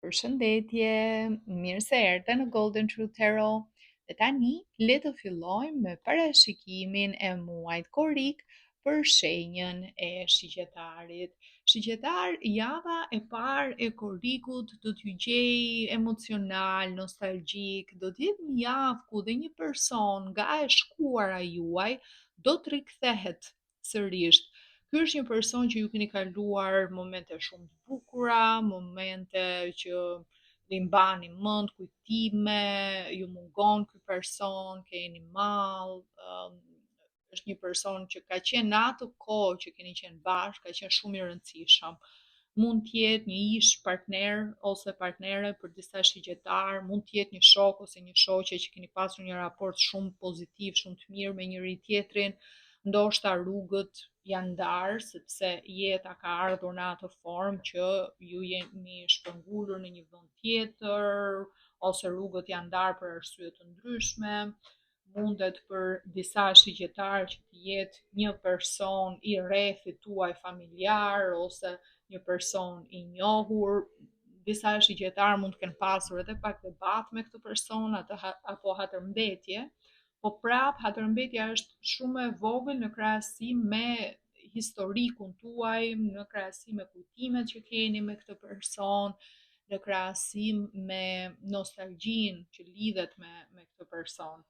Përshëndetje, mirë se erdhe në Golden Truth Tarot. Dhe tani, le të fillojmë me parashikimin e muajit korrik për shenjën e Shigjetarit. Shigjetar, java e parë e korrikut do t'ju gjej emocional, nostalgjik, do t'jetë një javë ku dhe një person nga e shkuara juaj do të rikthehet sërish. Ky është një person që ju keni kaluar momente shumë të bukura, momente që i mbani mend, kujtime, ju mungon ky person, keni mall, është një person që ka qenë në atë kohë që keni qenë bashkë, ka qenë shumë i rëndësishëm. Mund të jetë një ish partner ose partnere për disa shigjetar, mund të jetë një shok ose një shoqe që keni pasur një raport shumë pozitiv, shumë të mirë me njëri tjetrin, ndoshta rrugët janë ndarë sepse jeta ka ardhur në atë formë që ju jeni shpërngulur në një vend tjetër ose rrugët janë ndarë për arsye të ndryshme. Mundet për disa shigjetar që të jetë një person i rrethit tuaj familjar ose një person i njohur. Disa shigjetar mund të kenë pasur edhe pak debat me këtë person apo hatërmbetje, po prap hatërmbetja është shumë e vogël në krahasim me historikun tuaj, në krahasim me kujtimet që keni me këtë person, në krahasim me nostalgjinë që lidhet me këtë person.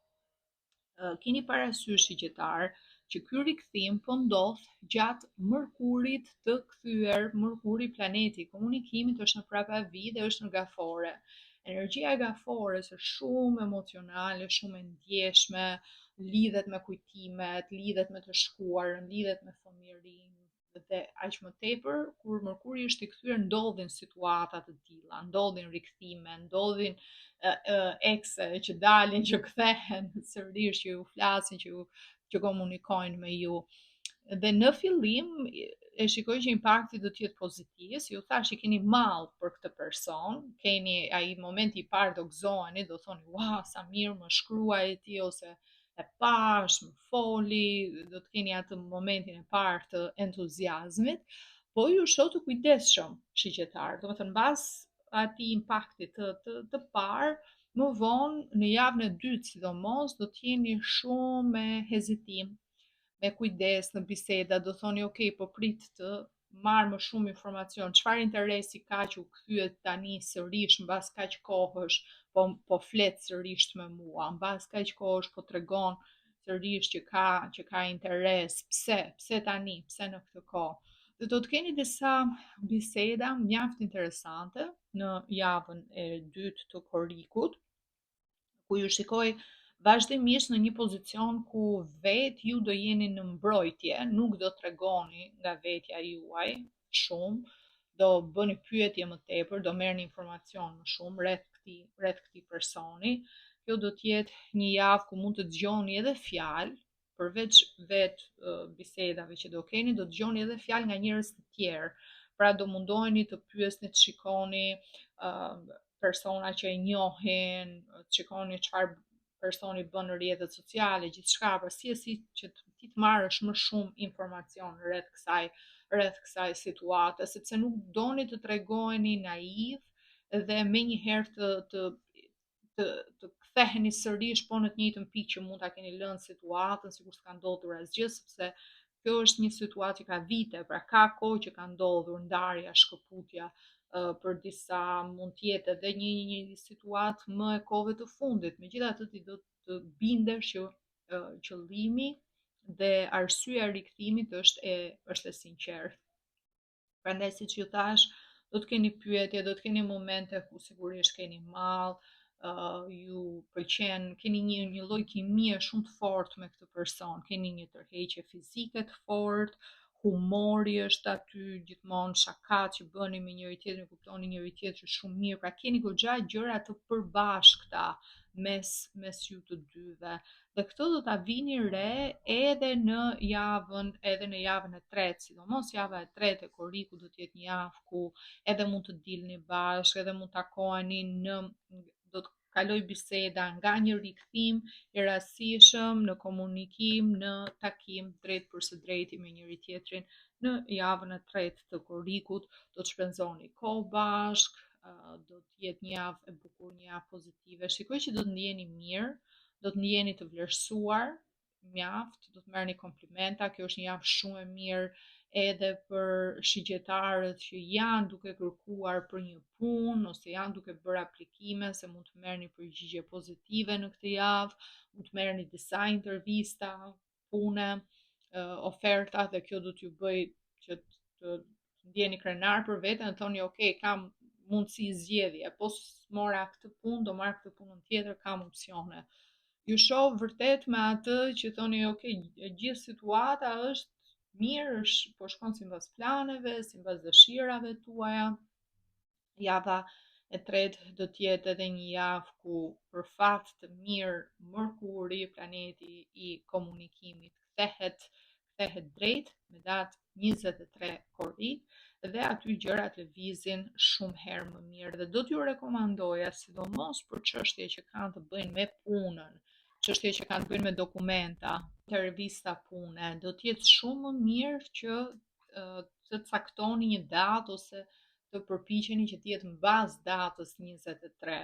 Keni parasysh shigjetar që ky rikthim po ndodh gjatë Mërkurit të kthyer. Mërkuri, planeti i komunikimit, është në prapavi dhe është në gafore. Energjia e gafores është shumë emocionale, shumë e ndjeshme, lidhet me kujtimet, lidhet me të shkuarën, lidhet me fëmijërinë. Dhe aq më tepër, kur Mërkuri është i kthyer, ndodhin situata të tilla, ndodhin rikthime, ndodhin ekse që dalin, që kthehen sërish, që ju flasin, që komunikojnë me ju. Dhe në fillim e shikoj që impakti do të jetë pozitiv, si ju thash, i keni mall për këtë person, keni ai momenti i parë, do gëzoheni, do thoni wow, sa mirë më shkruaj ti, ose e pash, më foli, do të keni atë momentin e parë të entuziazmit, po ju shoh të kujdesshëm shigjetar, do të thënë mbas atij impakti të parë, më vonë në javën e dytë sidomos do të jeni shumë me hezitim, me kujdes në biseda, do thoni ok, po prit të marr më shumë informacion, çfarë interesi ka që u kthye tani sërish mbas kaq kohësh, po flet sërish me mua, mbas kaq kohësh po tregon sërish që ka interes, pse tani, pse në këtë kohë. Dhe do të keni disa biseda mjaft interesante në javën e dytë të korrikut, ku ju shikoj vazhdimisht në një pozicion ku vetë ju do jeni në mbrojtje, nuk do tregoni nga vetja juaj shumë, do bëni pyetje më tepër, do merrni informacion më shumë rreth këtij personi. Kjo do të jetë një javë ku mund të dëgjoni edhe fjalë, përveç bisedave që do keni, do dëgjoni edhe fjalë nga njerëz të tjerë. Pra do mundoheni të pyesni, të shikoni persona që e njohin, të shikoni çfarë personi bën në rrjetet sociale, gjithçka, përgjithësi që ti të marrësh më shumë informacion rreth kësaj situate, sepse nuk doni të tregoheni naiv dhe menjëherë të ktheheni sërish po në të njëjtën pikë që mund ta keni lënë situatën, sikur s'ka ndodhur asgjë, sepse kjo është një situatë që ka vite, pra ka kohë që ka ndodhur ndarja, shkëputja, për disa mund të jetë edhe një situatë më e kohëve të fundit. Megjithatë ti do të bindesh që qëllimi dhe arsyeja e rikthimit është e sinqertë. Prandaj siç ju thash, do të keni pyetje, do të keni momente ku sigurisht keni mall, ju pëlqen, keni një lloj kimie shumë të fortë me këtë person, keni një tërheqje fizike të fortë, humori është aty gjithmonë, shakat që bëni me njëri tjetrin, kuptoni njëri tjetrin shumë mirë, pra keni goxha gjëra të përbashkëta mes ju të dyve. Dhe këto do ta vini re edhe në javën e tretë, sidomos java e tretë e korrikut do të jetë një javë ku edhe mund të dilni bashkë, edhe mund takoheni do të kaloj biseda nga një rikthim i rastishëm në komunikim, në takim drejt për së drejti me njëri tjetrin. Në javën e tretë të korrikut do të shpenzoni kohë bashkë, do të jetë një javë e bukur, një javë pozitive. Shikoj që do të ndjeni mirë, do të ndjeni të vlerësuar, mjaft, do të merrni komplimenta, kjo është një javë shumë e mirë edhe për shigjetarët që janë duke kërkuar për një punë ose janë duke bërë aplikime, se mund të merrni përgjigje pozitive në këtë javë, mund të merrni disa intervista, pune, oferta dhe kjo do t'ju bëj që të ndjeni krenar për veten, thoni ok, kam mundësi zgjedhje, po mora këtë punë, do marr këtë punën tjetër, kam opsione. Ju shoh vërtet me atë që thoni ok, gjithë situata është mirë, është po shkon sipas planeve, sipas dëshirave tuaja. Java e tretë do të jetë edhe një javë ku për fat të mirë Merkuri, planeti i komunikimit, kthehet drejt me datë 23 korrik dhe aty gjërat lëvizin shumë herë më mirë dhe do t'ju rekomandoja sidomos për çështje që kanë të bëjnë me punën, çështje që kanë të bëjnë me dokumenta, intervista pune, do të jetë shumë më mirë që të caktoni një datë ose të përpiqeni që të jetë mbas datës 23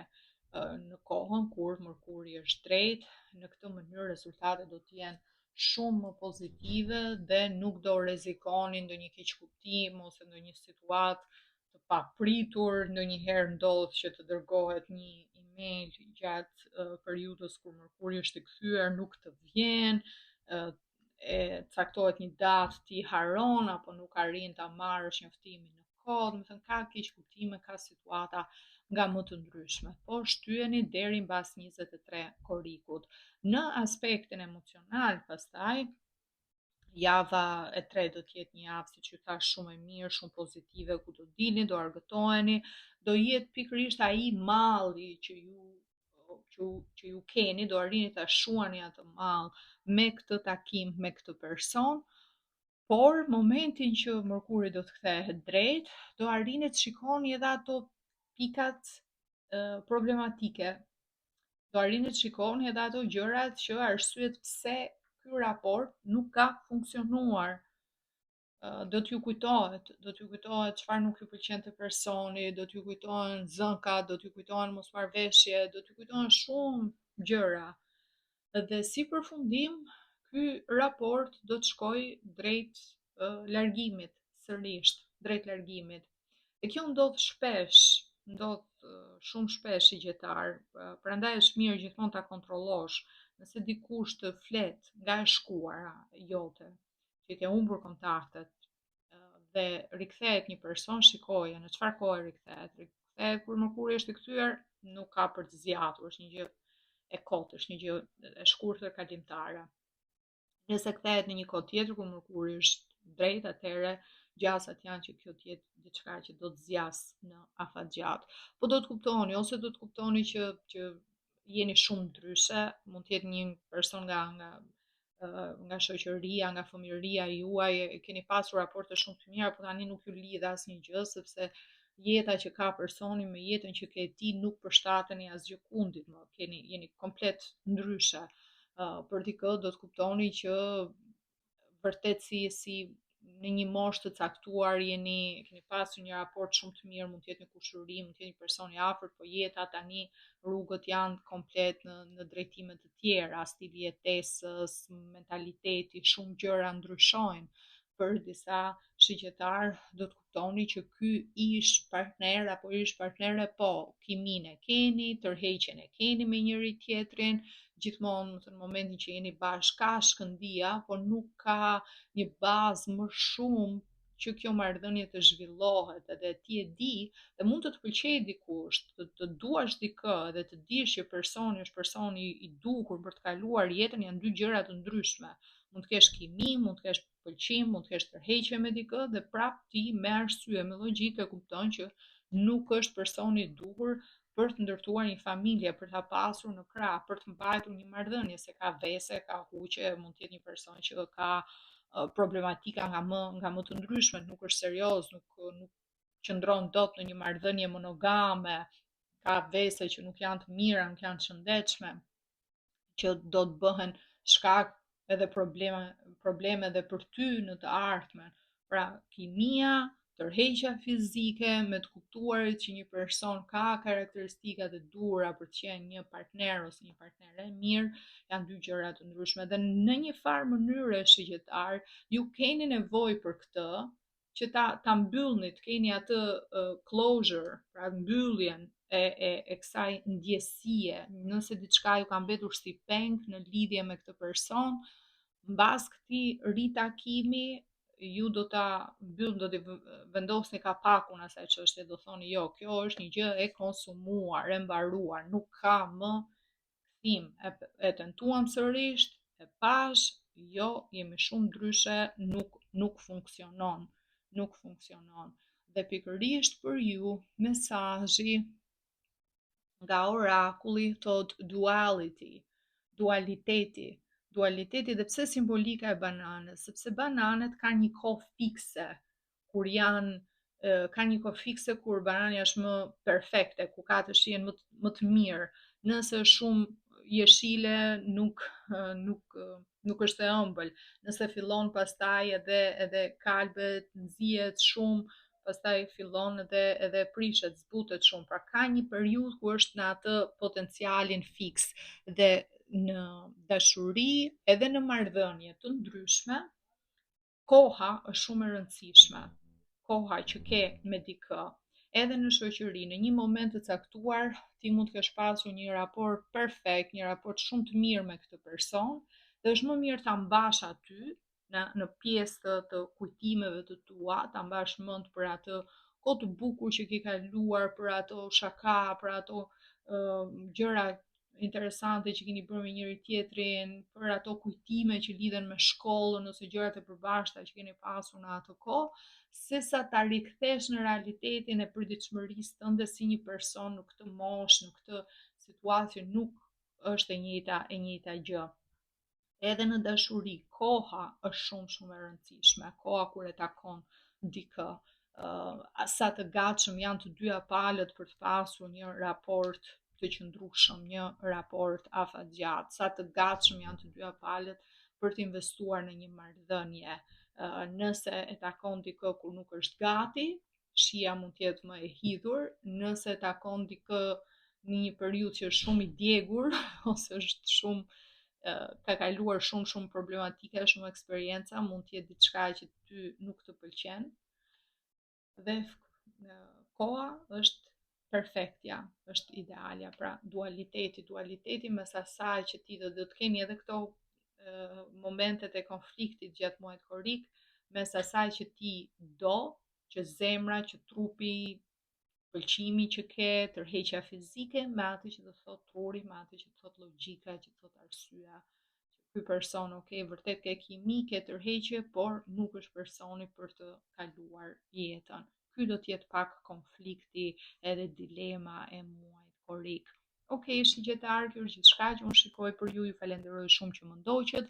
në kohën kur Merkuri është drejt. Në këtë mënyrë rezultatet do të jenë shumë më pozitive dhe nuk do rrezikoni ndonjë keqkuptim ose ndonjë situatë të papritur. Ndonjëherë ndodh që të dërgohet një email gjatë periudhës kur Merkuri është i kthyer, nuk të vjen, e caktohet një datë, ti haron apo nuk arrin ta marrësh njoftimin në kohë, do të thënë ka keqkuptime, ka situata nga më të ndryshme, po shtyheni deri mbas 23 korrikut. Në aspektin emocional, pastaj java e tretë do të jetë një javë, siç ju thash, shumë e mirë, shumë pozitive, ku do dilni, do argëtoheni, do jetë pikërisht ai malli që ju keni, do arrini ta shuani atë mall me këtë takim, me këtë person. Por momentin që Merkuri do të kthehet drejt, do arrini të shikoni edhe ato pikat problematike. Do arrini të shikoni edhe ato gjërat që arsyet pse ky raport nuk ka funksionuar. Do t'ju kujtohet çfarë nuk ju pëlqen te personi, do t'ju kujtohen zënkat, do t'ju kujtohen mosmarrveshjet, do t'ju kujtohen shumë gjëra. Dhe si përfundim, ky raport do të shkojë drejt largimit, sërish, drejt largimit. E kjo ndodh shpesh, ndodh shumë shpesh i gjetar, prandaj është mirë gjithmonë ta kontrollosh. Nëse dikush të flet nga e shkuara jote, që ke humbur kontaktet dhe rikthehet një person, shikoje në çfarë kohe rikthehet. Rikthehet kur Merkuri është i kthyer, nuk ka për të zgjatur, është një gjë e kotë, është një gjë e shkurtër kalimtare. Nëse kthehet në një kohë tjetër kur Merkuri është drejt, atëherë gjasat janë që kjo të jetë diçka që do të zjas në afatgjatë. Po do të kuptoni, ose do të kuptoni që jeni shumë ndryshe, mund të jetë një person nga shoqëria, nga fëmijëria juaj, keni pasur raporte shumë të mira, por tani nuk ju lidh asnjë gjë sepse jeta që ka personi me jetën që ke ti nuk përshtateni asgjë kundit, më jeni komplet ndryshe. Për dikë do të kuptoni që vërtet si në një moshë të caktuar keni pasur një raport shumë të mirë, mund të jetë një kushëri, mund të jetë një person i afërt, po jeta tani rrugët janë komplet në drejtime të tjera, stili jetesës, mentaliteti, shumë gjëra ndryshojnë. Për disa shigjetar do të kuptoni që ky ish partner apo ish partnere, po kimin e keni, tërheqjen e keni me njëri tjetrin, gjithmonë në momentin që jeni bashkë ka shkëndija, por nuk ka një bazë më shumë që kjo marrëdhënie të zhvillohet, edhe ti e di dhe mund të të pëlqejë dikush, të duash dikë dhe të dish që personi është personi i duhur për të kaluar jetën, janë dy gjëra të ndryshme. Mund të kesh kimi, mund të kesh pëlqim, mund të kesh tërheqje me dikë dhe prap ti me arsye, me logjikë kupton që nuk është personi i duhur për të ndërtuar një familje, për ta pasur në krah, për të mbajtur një marrëdhënie, se ka vese, ka huqe, mund të jetë një person që ka problematika nga më të ndryshmet, nuk është serioz, nuk qëndron dot në një marrëdhënie monogame, ka vese që nuk janë të mira, nuk janë të shëndetshme, që do të bëhen shkak edhe probleme edhe për ty në të ardhmen. Pra, kimia tërheqja fizike, me të kuptuarit që një person ka karakteristikat e duhura për të qenë një partner ose një partner e mirë, janë dy gjëra të ndryshme dhe në një farë mënyrë shigjetar, ju keni nevojë për këtë që ta mbyllni, të keni atë closure, pra mbylljen e kësaj ndjesie, nëse diçka ju ka mbetur si peng në lidhje me këtë person, mbas këtij ritakimi ju do ta mbyll, do të vendosni kapakun asaj çështje, do thoni jo, kjo është një gjë e konsumuar, e mbaruar, nuk ka më kthim. E tentuam sërish, e pash, jo, jemi shumë ndryshe, nuk funksionon, nuk funksionon. Dhe pikërisht për ju, mesazhi nga orakulli thot dualiteti. Dualiteti dhe pse simbolika e bananës, sepse bananet kanë një kohë fikse kur janë ka një kohë fikse kur banania është më perfekte, ku ka të shijen më të mirë. Nëse është shumë jeshile, nuk është e ëmbël. Nëse fillon pastaj edhe kalbet, nxihet shumë, pastaj fillon edhe prishet, zbutet shumë. Pra ka një periudhë ku është në atë potencialin fiks dhe në dashuri edhe në marrëdhënie të ndryshme, koha është shumë e rëndësishme. Koha që ke me dikë, edhe në shoqëri, në një moment të caktuar, ti mund të kesh pasur një raport perfekt, një raport shumë të mirë me këtë person, dhe është më mirë ta mbash aty në pjesë të kujtimeve të tua, ta mbash mend për atë kohë të bukur që ke kaluar, për ato shaka, për ato gjëra interesante që keni bërë me njëri tjetrin, për ato kujtime që lidhen me shkollën ose gjërat e përbashkëta që keni pasur në atë kohë, sesa ta rikthesh në realitetin e përditshmërisë tënde si një person në këtë moshë, në këtë situacië nuk është e njëjta gjë. Edhe në dashuri, koha është shumë e rëndësishme. Koha kur e takon dikë, sa të gatshëm janë të dyja palët për të pasur një raport të qëndrueshëm, një raport afatgjatë, sa të gatshëm janë të dyja palët për të investuar në një marrëdhënie. Nëse e takon dikë kur nuk është gati, shija mund të jetë më e hidhur. Nëse e takon dikë në një periudhë që është shumë i djegur ose është shumë ka kaluar shumë problematike, shumë eksperienca, mund të jetë diçka që ty nuk të pëlqen. Dhe koha është perfektja, është idealja, pra dualiteti mes asaj që ti do të keni edhe këto momentet e konfliktit gjatë muajit korrik, mes asaj që ti do, që zemra, që trupi, pëlqimi që ke, tërheqja fizike, me atë që do thot truri, me atë që thot logjika, që thot arsyeja. Ky person, vërtet ke kimi, ke tërheqje, por nuk është personi për të kaluar jetën. Ky do të jetë pak konflikti edhe dilema e muajit korrik. Shigjetar, kjo është gjithçka që unë shikoj për ju, ju falenderoj shumë që më ndoqët.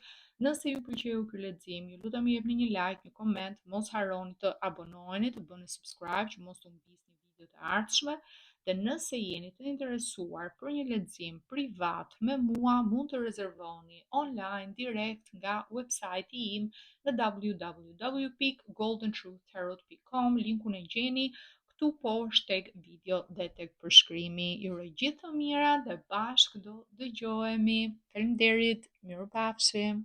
Nëse ju pëlqeu ky lexim, ju lutem jepni një like, një koment, mos harroni të abonoheni, të bëni subscribe që mos të humbisni videot e ardhshme. Dhe nëse jeni të interesuar për një lexim privat me mua, mund të rezervoni online direkt nga websajti im në www.goldentruthtarot.com. Linkun e gjeni këtu poshtë tek video dhe tek përshkrimi. Ju uroj gjithë të mira dhe bashkë do dëgjohemi. Faleminderit, mirupafshim.